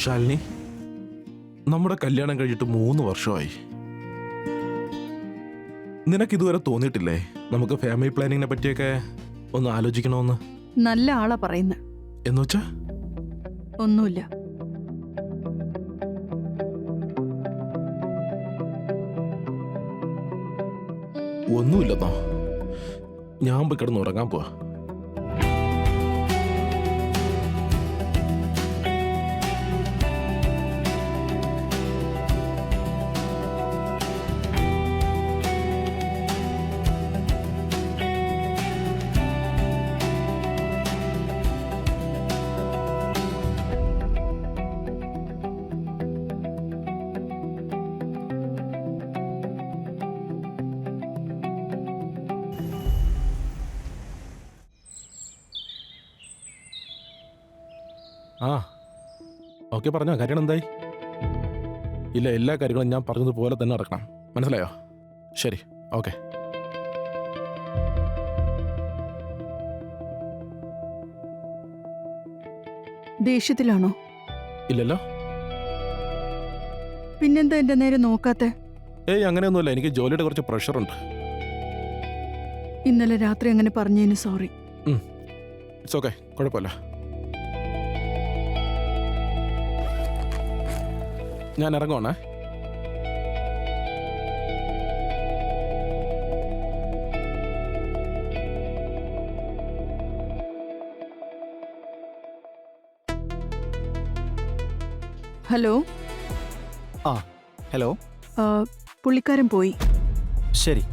ശാലിനി, നമ്മുടെ കല്യാണം കഴിഞ്ഞിട്ട് 3 വർഷമായി. നിനക്കിതുവരെ തോന്നിയിട്ടില്ലേ നമുക്ക് ഫാമിലി പ്ലാനിങ്ങിനെ പറ്റിയൊക്കെ ഒന്ന് ആലോചിക്കണമെന്ന്? നല്ല ആളാ പറയുന്നത്. എന്നുവെച്ചാ? ഒന്നുമില്ല. ഒന്നുമില്ലെന്നോ? ഞാൻ പോയി കിടന്ന് ഉറങ്ങാൻ പോവാ. ആ ഓക്കെ, പറഞ്ഞോ. കാര്യം എന്തായി? ഇല്ല, എല്ലാ കാര്യങ്ങളും ഞാൻ പറഞ്ഞതുപോലെ തന്നെ നടക്കണം. മനസ്സിലായോ? ശരി, ഓക്കെ. ദേഷ്യത്തിലാണോ? ഇല്ലല്ലോ. പിന്നെന്താ എന്റെ നേരെ നോക്കാത്തെ? ഏയ്, അങ്ങനെയൊന്നുമില്ല. എനിക്ക് ജോലിയുടെ കുറച്ച് പ്രഷറുണ്ട്. ഇന്നലെ രാത്രി അങ്ങനെ പറഞ്ഞതിന് സോറി. ഇറ്റ്സ് ഓക്കെ, കുഴപ്പമില്ല. ഞാൻ ഇറങ്ങുവാണേ. ഹലോ. ആ, ഹലോ. പുള്ളിക്കാരൻ പോയി. ശരി.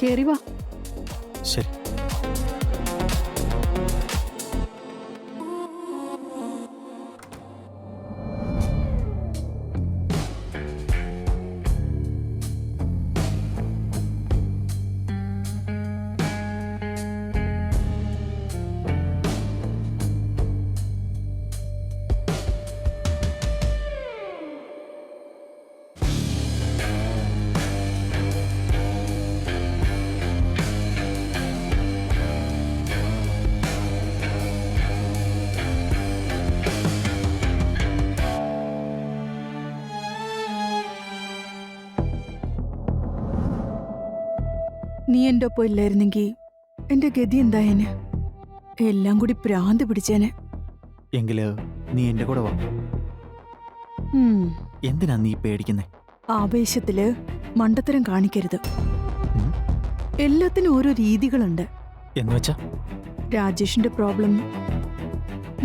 കേറി വാ. ശരി. നീ എൻ്റെ ഒപ്പം ഇല്ലായിരുന്നെങ്കിൽ എൻ്റെ ഗതി എന്തായേനെ? എല്ലാം കൂടി ഭ്രാന്ത് പിടിച്ചേനെ. എങ്കില് നീ എന്റെ കൂടെ വാ. എന്തിനാ നീ പേടിക്കുന്നേ? ആവേശത്തില് മണ്ടത്തരം കാണിക്കരുത്. എല്ലാത്തിനും ഓരോ രീതികളുണ്ട്. എന്നുവെച്ചാ? രാജേഷിന്റെ പ്രോബ്ലം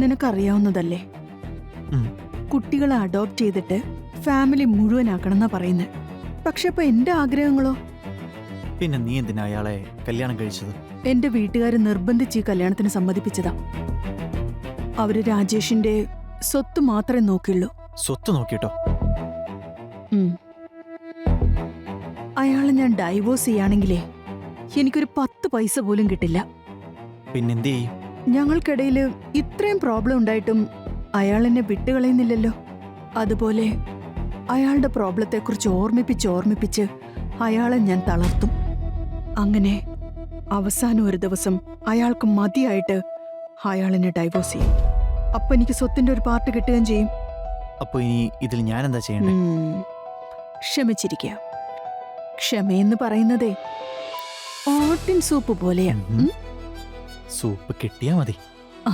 നിനക്കറിയാവുന്നതല്ലേ? കുട്ടികളെ അഡോപ്റ്റ് ചെയ്തിട്ട് ഫാമിലി മുഴുവനാക്കണമെന്നാ പറയുന്നത്. പക്ഷെ അപ്പൊ എന്റെ ആഗ്രഹങ്ങളോ? പിന്നെ നീ എന്തിനാ അയാളെ കല്യാണം കഴിച്ചത്? എന്റെ വീട്ടുകാര് നിർബന്ധിച്ച് ഈ കല്യാണത്തിന് സമ്മതിപ്പിച്ചതാ. അവര് രാജേഷിന്റെ സ്വത്ത് മാത്രമേ നോക്കിയുള്ളൂ. സ്വത്ത് നോക്കിട്ടോ? അയാളെ ഞാൻ ഡൈവോഴ്സ് ചെയ്യാണെങ്കിലേ എനിക്കൊരു 10 പൈസ പോലും കിട്ടില്ല. പിന്നെന്ത് ചെയ്യും? ഞങ്ങൾക്കിടയില് ഇത്രയും പ്രോബ്ലം ഉണ്ടായിട്ടും അയാൾ എന്നെ വിട്ടുകളയുന്നില്ലല്ലോ. അതുപോലെ അയാളുടെ പ്രോബ്ലത്തെക്കുറിച്ച് ഓർമ്മിപ്പിച്ച് അയാളെ ഞാൻ തളർത്തും. അങ്ങനെ അവസാനം ഒരു ദിവസം അയാൾക്ക് മതിയായിട്ട് അയാൾ എന്നെ ഡൈവോഴ്സ് ചെയ്യും. അപ്പൊ എനിക്ക് സ്വത്തിന്റെ ഒരു പാർട്ട് കിട്ടുകയും ചെയ്യും. അപ്പൊ ഇനി ഇതിൽ ഞാൻ എന്താ ചെയ്യണ്ടേ? ക്ഷമിച്ചിരിക്കുക. ക്ഷമയെന്ന് പറയുന്നതേ ഓട്ടിൻ സൂപ്പ് പോലെയാണ്. ഉം. സൂപ്പ് കിട്ടിയാ മതി. ആ.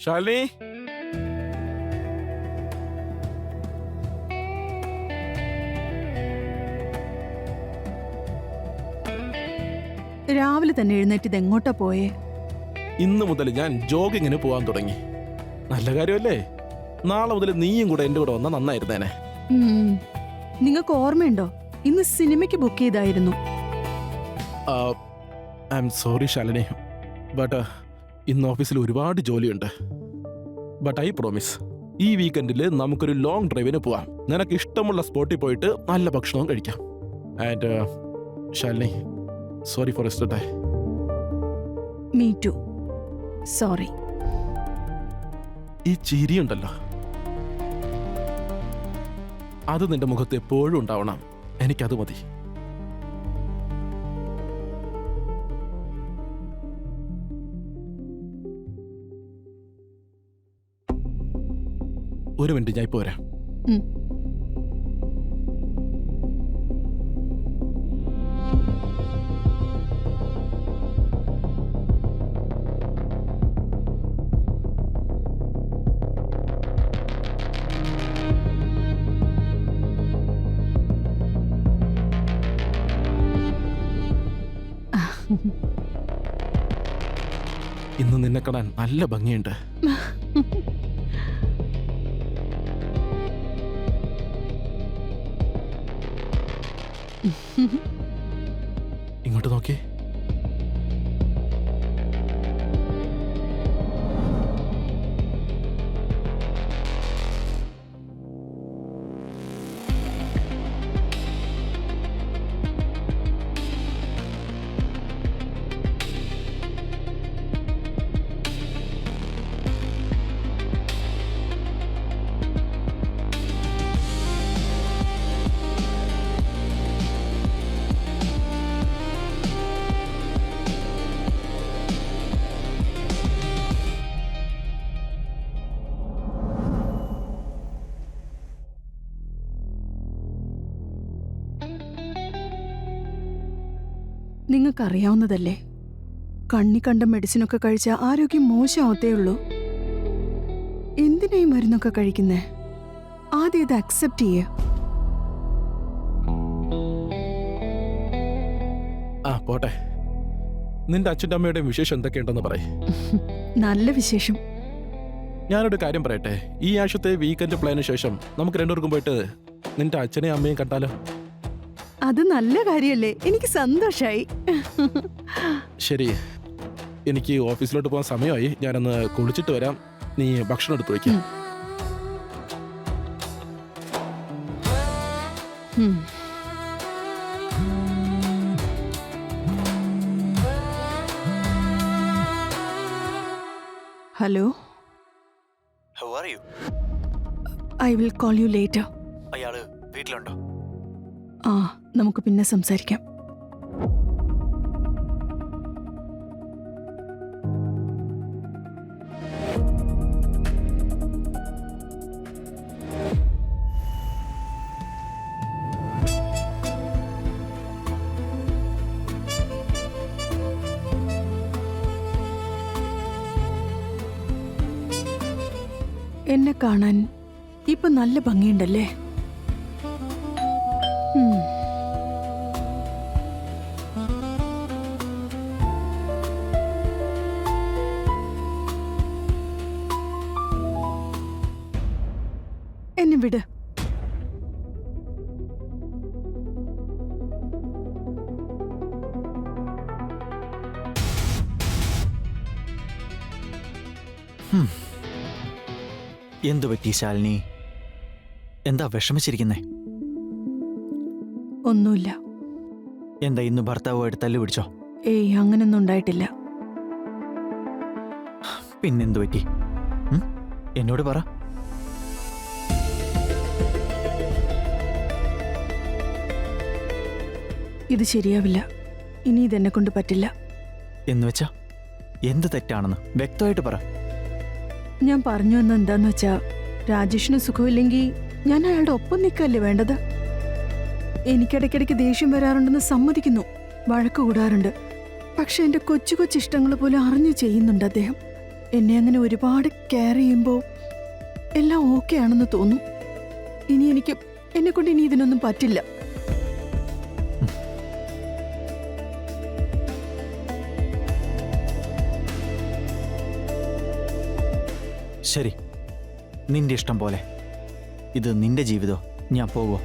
ശാലിനി, രാവിലെ തന്നെ എഴുന്നേറ്റ് ഇത് എങ്ങോട്ടാ പോയേ? ഇന്ന് മുതൽ ഞാൻ ജോഗിങ്ങിന് പോകാൻ തുടങ്ങി. നല്ല കാര്യമല്ലേ? നാളെ മുതൽ നീയും കൂടെ എൻ്റെ കൂടെ വന്നാൽ നന്നായിരുന്നേനെ. നിങ്ങൾക്ക് ഓർമ്മയുണ്ടോ, ഇന്ന് സിനിമയ്ക്ക് ബുക്ക് ചെയ്തായിരുന്നു. I am sorry Shalini, but ഇന്ന് ഓഫീസിൽ ഒരുപാട് ജോലിയുണ്ട്. ബട്ട് ഐ പ്രോമിസ്, ഈ വീക്കെൻഡിൽ നമുക്കൊരു ലോങ് ഡ്രൈവിന് പോവാം. നിനക്ക് ഇഷ്ടമുള്ള സ്പോട്ടിൽ പോയിട്ട് നല്ല ഭക്ഷണവും കഴിക്കാം. And Shalini, sorry for yesterday. Me too, sorry. ഈ ചിരിയുണ്ടല്ലോ, അത് നിന്റെ മുഖത്ത് എപ്പോഴും ഉണ്ടാവണം. എനിക്കത് മതി. ഒരു മിനിറ്റ്, ഞാൻ ഇപ്പോൾ വരാം. ഉം. ഇന്ന് നിന്നെ കാണാൻ നല്ല ഭംഗിയുണ്ട്. ഇങ്ങോട്ട് നോക്കി. നിങ്ങൾക്കറിയാവുന്നതല്ലേ, കണ്ണി കണ്ട മെഡിസിനൊക്കെ കഴിച്ച ആരോഗ്യം മോശമാവത്തേ ഉള്ളൂ. എന്തിനാ ഈ മരുന്നൊക്കെ കഴിക്കുന്നേ? ആദ്യം ഇത് അക്സെപ്റ്റ് ചെയ്യ. പോട്ടെ. നിന്റെ അച്ഛൻ്റെ അമ്മയുടെയും വിശേഷം എന്തൊക്കെയുണ്ടെന്ന് പറയ്. നല്ല വിശേഷം. ഞാനൊരു കാര്യം പറയട്ടെ. ഈ ആഴ്ചത്തെ വീക്കെൻഡ് പ്ലാനിന് ശേഷം നമുക്ക് രണ്ടുപേർക്കും പോയിട്ട് നിന്റെ അച്ഛനെയും അമ്മയും കണ്ടാലോ? അത് നല്ല കാര്യല്ലേ, എനിക്ക് സന്തോഷായി. ശരി, എനിക്ക് ഓഫീസിലോട്ട് പോകാൻ സമയമായി. ഞാനൊന്ന് കുളിച്ചിട്ട് വരാം. നീ ഭക്ഷണം എടുത്തു വയ്ക്കാം. Hello, How are you? I will call you later. അയാള് വീട്ടിലുണ്ടോ? ആ, നമുക്ക് പിന്നെ സംസാരിക്കാം. എന്നെ കാണാൻ ഇപ്പൊ നല്ല ഭംഗിയുണ്ടല്ലേ? എന്നെ വിട്. എന്തു പറ്റി ശാലിനി? എന്താ വിഷമിച്ചിരിക്കുന്നേ? ഒന്നുമില്ല. എന്താ ഇന്ന് ഭർത്താവുമായിട്ട് തല്ലു പിടിച്ചോ? ഏയ്, അങ്ങനൊന്നും ഉണ്ടായിട്ടില്ല. പിന്നെന്തു പറ്റി? എന്നോട് പറ. ഇത് ശരിയാവില്ല. ഇനി ഇതെന്നെ കൊണ്ട് പറ്റില്ല. എന്ന് വെച്ചാ എന്ത് തെറ്റാണെന്ന് വ്യക്തമായിട്ട് പറ. ഞാൻ പറഞ്ഞു എന്ന് എന്താന്ന് വെച്ചാ, രാജേഷിന് സുഖമില്ലെങ്കിൽ ഞാൻ അയാളുടെ ഒപ്പം നിൽക്കല്ലേ വേണ്ടത്. എനിക്കിടയ്ക്കിടയ്ക്ക് ദേഷ്യം വരാറുണ്ടെന്ന് സമ്മതിക്കുന്നു, വഴക്ക് കൂടാറുണ്ട്. പക്ഷെ എന്റെ കൊച്ചു കൊച്ചു ഇഷ്ടങ്ങൾ പോലും അറിഞ്ഞു ചെയ്യുന്നുണ്ട് അദ്ദേഹം. എന്നെ അങ്ങനെ ഒരുപാട് കെയർ ചെയ്യുമ്പോൾ എല്ലാം ഓക്കെ ആണെന്ന് തോന്നും. എന്നെ കൊണ്ട് ഇനി ഇതിനൊന്നും പറ്റില്ല. ശരി, നിന്റെ ഇഷ്ടം പോലെ. ഇത് നിന്റെ ജീവിതം. ഞാൻ പോകുമോ?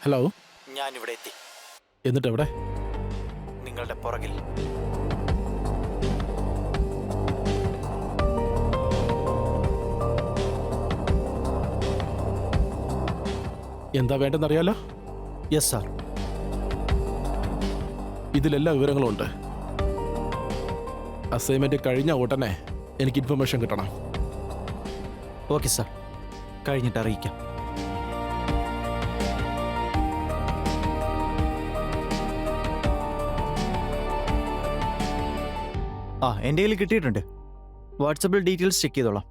ഹലോ, ഞാനിവിടെ എത്തി. എന്നിട്ട് എവിടെ? നിങ്ങളുടെ പുറകിൽ. എന്താ വേണ്ടെന്നറിയാലോ? Yes sir. ഇതിലെല്ലാ വിവരങ്ങളും ഉണ്ട്. അസൈൻമെന്റ് കഴിഞ്ഞ ഉടനെ എനിക്ക് ഇൻഫർമേഷൻ കിട്ടണം. ഓക്കെ സാർ, കഴിഞ്ഞിട്ട് അറിയിക്കാം. എൻ്റെ കയ്യിൽ കിട്ടിയിട്ടുണ്ട്. വാട്സപ്പിൽ ഡീറ്റെയിൽസ് ചെക്ക് ചെയ്തോളാം.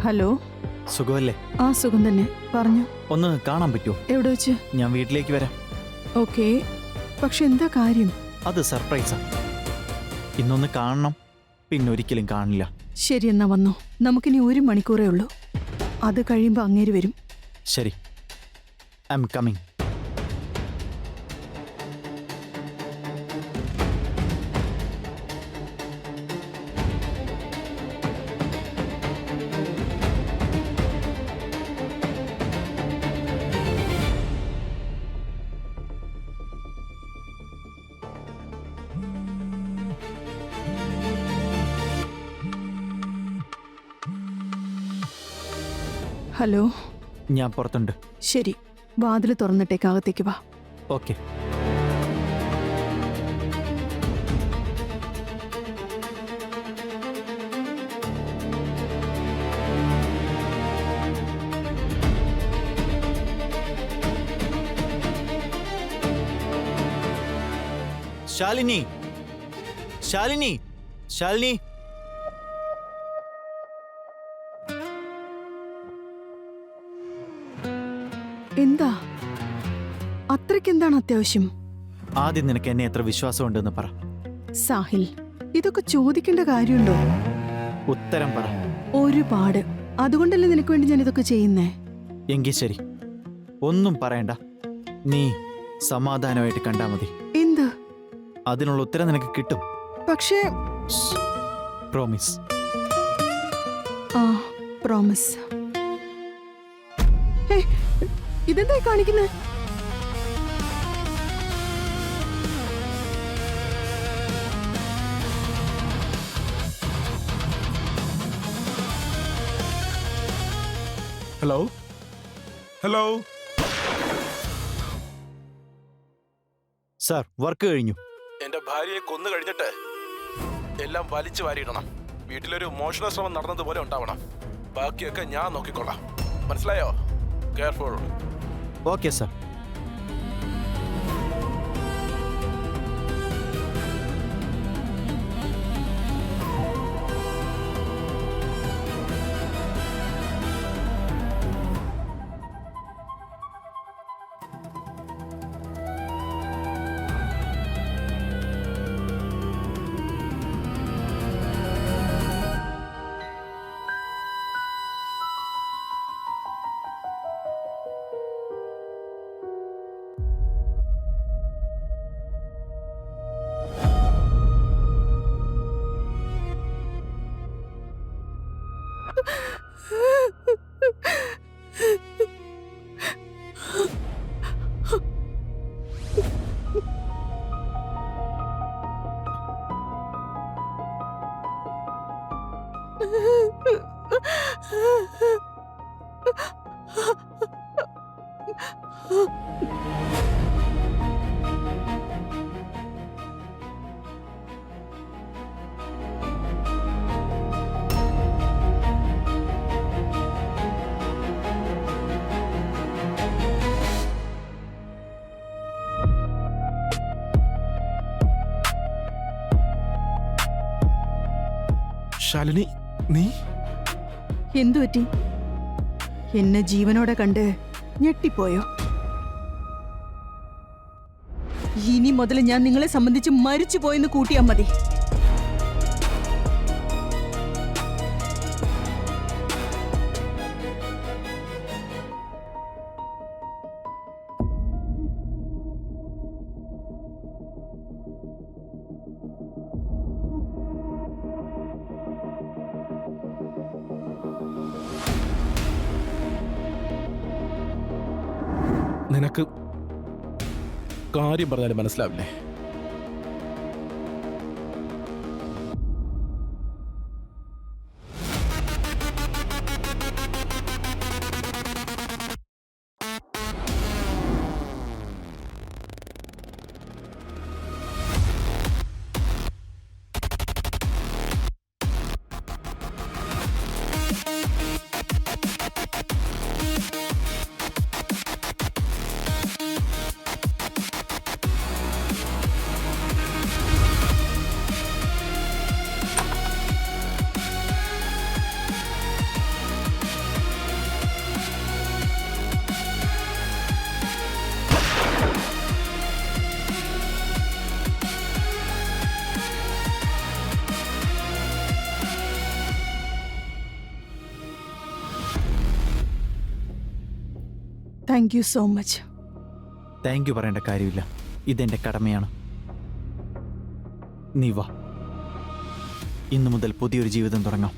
ഹലോ, സുഖമല്ലേ? ആ സുഖം തന്നെ. പറഞ്ഞു. ഒന്ന് കാണാൻ പറ്റുമോ? എവിടെ വെച്ച്? ഞാൻ വീട്ടിലേക്ക് വരാം. ഓക്കെ, പക്ഷെ എന്താ കാര്യം? അത് സർപ്രൈസാ. ഇന്നൊന്ന് കാണണം, പിന്നെ ഒരിക്കലും കാണില്ല. ശരി, എന്നാ വന്നോ. നമുക്കിനി 1 മണിക്കൂറേ ഉള്ളൂ. അത് കഴിയുമ്പോൾ അങ്ങേര് വരും. ശരി, ഐ എം കമ്മിങ്. ഹലോ, ഞാൻ പുറത്തുണ്ട്. ശരി, വാതിൽ തുറന്നിട്ടേക്ക്, അകത്തേക്ക് വാ. ഓക്കെ. ശാലിനി, ശാലിനി, ശാലിനി. എന്താ? അത്രയ്ക്കെന്താണ് അത്യാവശ്യം? ആദ്യം നിനക്ക് എന്നെ എത്ര വിശ്വാസമുണ്ടെന്ന് പറ. സാഹിൽ, ഇതൊക്കെ ചോദിക്കേണ്ട കാര്യമുണ്ടോ? ഉത്തരം പറ. ഒരുപാട്. അതുകൊണ്ടല്ലേ നിനക്ക് വേണ്ടി ഞാൻ ഇതൊക്കെ ചെയ്യുന്നേ. എങ്കിൽ ശരി, ഒന്നും പറയണ്ട. നീ സമാധാനമായിട്ട് കണ്ടാ മതി. എന്ത്? അതിനുള്ള ഉത്തരം നിനക്ക് കിട്ടും. പക്ഷേ പ്രോമിസ്. ആ, പ്രോമിസ്. ഇതെന്തായി കാണിക്കുന്നത്? Hello, hello. സാർ, വർക്ക് കഴിഞ്ഞു. എന്റെ ഭാര്യയെ കൊന്നു കഴിഞ്ഞിട്ട് എല്ലാം വലിച്ചു വാരിയിടണം. വീട്ടിലൊരു മോഷണ ശ്രമം നടന്നതുപോലെ ഉണ്ടാവണം. ബാക്കിയൊക്കെ ഞാൻ നോക്കിക്കൊള്ളാം. മനസ്സിലായോ? കെയർഫുൾ. Okay sir. ശാലിനി, നീ എന്തു പറ്റി? എന്നെ ജീവനോടെ കണ്ട് ഞെട്ടിപ്പോയോ? ഇനി മുതൽ ഞാൻ നിങ്ങളെ സംബന്ധിച്ച് മരിച്ചു പോയെന്ന് കൂട്ടിയാൽ മതി. നിനക്ക് കാര്യം പറഞ്ഞാലും മനസ്സിലാവില്ലേ? Thank you so much. Thank you പറയേണ്ട കാര്യമില്ല, ഇതെൻ്റെ കടമയാണ്. നീ വാ, ഇന്നു മുതൽ പുതിയൊരു ജീവിതം തുടങ്ങാം.